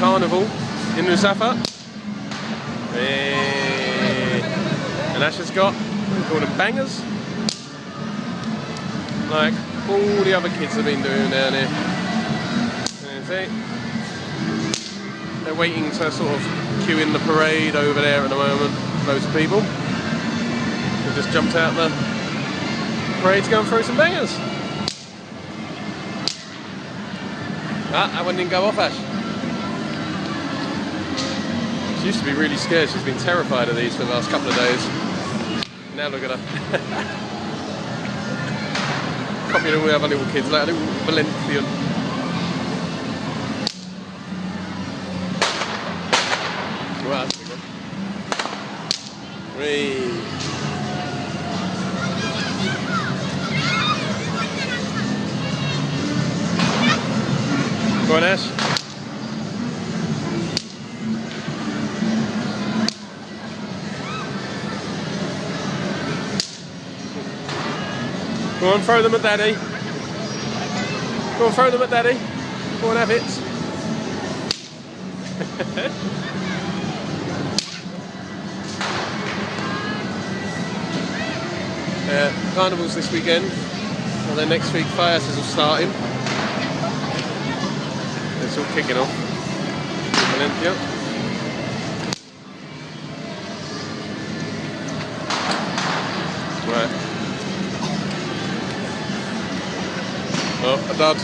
carnival in Musafa. And Ash has got, we call them bangers, like all the other kids have been doing down here. See? They're waiting to sort of queue in the parade over there at the moment. Loads of people. They just jumped out the parade to go and throw some bangers. Ah, that one didn't go off, Ash. She used to be really scared. She's been terrified of these for the last couple of days. Now look at her. Copying all the other little kids, like a little Valencian. Wow, that's a big one. Three. Go on, Ash. Go on, throw them at Daddy. Go on, throw them at Daddy. Go on, have it. Carnival's this weekend, and then next week firecrackers are starting. It's all kicking off. Valencia. Right. Oh, a dud.